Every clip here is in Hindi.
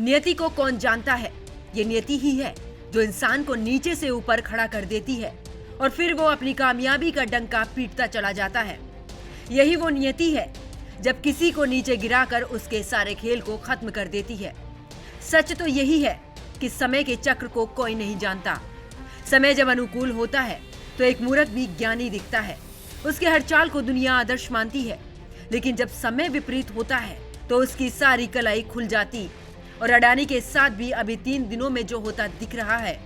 नियति को कौन जानता है? ये नियति ही है जो इंसान को नीचे से ऊपर खड़ा कर देती है और फिर वो अपनी कामयाबी का डंका पीटता चला जाता है। यही वो नियति है जब किसी को नीचे गिराकर उसके सारे खेल को खत्म कर देती है। सच तो यही है कि समय के चक्र को कोई नहीं जानता। समय जब अनुकूल होता है तो एक मूर्ख भी ज्ञानी दिखता है, उसके हर चाल को दुनिया आदर्श मानती है। लेकिन जब समय विपरीत होता है तो उसकी सारी कलाई खुल जाती। और अडानी के साथ भी अभी 3 दिनों में जो होता दिख रहा है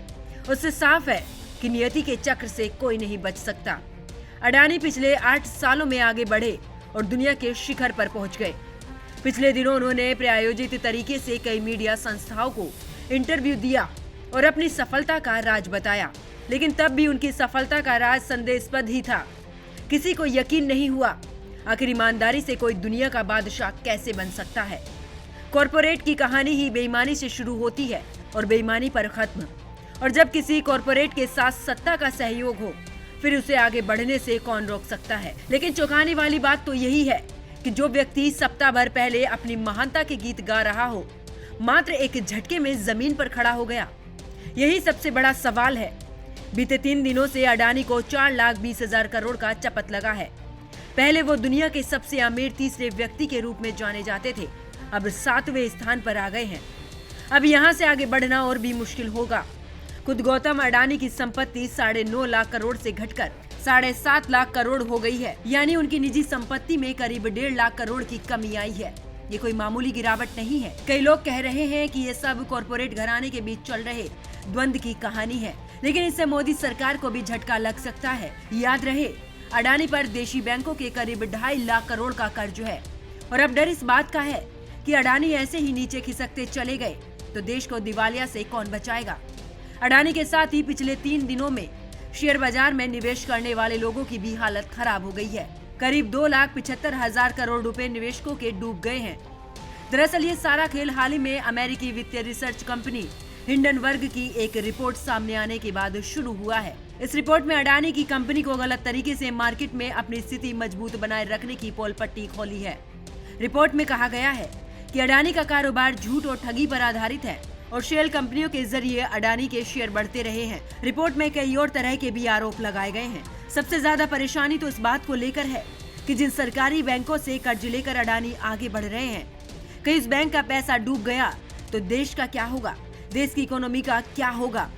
उससे साफ है कि नियति के चक्र से कोई नहीं बच सकता। अडानी पिछले 8 सालों में आगे बढ़े और दुनिया के शिखर पर पहुंच गए। पिछले दिनों उन्होंने प्रायोजित तरीके से कई मीडिया संस्थाओं को इंटरव्यू दिया और अपनी सफलता का राज बताया। लेकिन तब भी उनकी सफलता का राज संदेहास्पद ही था। किसी को यकीन नहीं हुआ आखिर ईमानदारी से कोई दुनिया का बादशाह कैसे बन सकता है। कॉरपोरेट की कहानी ही बेईमानी से शुरू होती है और बेईमानी पर खत्म। और जब किसी कॉरपोरेट के साथ सत्ता का सहयोग हो फिर उसे आगे बढ़ने से कौन रोक सकता है। लेकिन चौंकाने वाली बात तो यही है कि जो व्यक्ति सप्ताह भर पहले अपनी महानता के गीत गा रहा हो मात्र एक झटके में जमीन पर खड़ा हो गया। यही सबसे बड़ा सवाल है। बीते 3 दिनों से अडानी को 4,20,000 करोड़ का चपत लगा है। पहले वो दुनिया के सबसे अमीर तीसरे व्यक्ति के रूप में जाने जाते थे, अब 7वें स्थान पर आ गए हैं। अब यहाँ से आगे बढ़ना और भी मुश्किल होगा। खुद गौतम अडानी की संपत्ति 9.5 लाख करोड़ से घटकर 7.5 लाख करोड़ हो गई है, यानी उनकी निजी संपत्ति में करीब 1.5 लाख करोड़ की कमी आई है। ये कोई मामूली गिरावट नहीं है। कई लोग कह रहे हैं कि ये सब कॉरपोरेट घराने के बीच चल रहे द्वंद की कहानी है, लेकिन इससे मोदी सरकार को भी झटका लग सकता है। याद रहे, अडानी पर देशी बैंकों के करीब 2.5 लाख करोड़ का कर्ज है और अब डर इस बात का है कि अडानी ऐसे ही नीचे खिसकते चले गए तो देश को दिवालिया से कौन बचाएगा। अडानी के साथ ही पिछले 3 दिनों में शेयर बाजार में निवेश करने वाले लोगों की भी हालत खराब हो गई है। करीब 2,75,000 करोड़ रुपए निवेशकों के डूब गए हैं। दरअसल ये सारा खेल हाल ही में अमेरिकी वित्तीय रिसर्च कंपनी हिंडनबर्ग की एक रिपोर्ट सामने आने के बाद शुरू हुआ है। इस रिपोर्ट में अडानी की कंपनी को गलत तरीके से मार्केट में अपनी स्थिति मजबूत बनाए रखने की पोल पट्टी खोली है। रिपोर्ट में कहा गया है कि अडानी का कारोबार झूठ और ठगी पर आधारित है और शेल कंपनियों के जरिए अडानी के शेयर बढ़ते रहे हैं। रिपोर्ट में कई और तरह के भी आरोप लगाए गए हैं। सबसे ज्यादा परेशानी तो इस बात को लेकर है कि जिन सरकारी बैंकों से कर्ज लेकर अडानी आगे बढ़ रहे हैं, कहीं इस बैंक का पैसा डूब गया तो देश का क्या होगा, देश की इकोनॉमी का क्या होगा।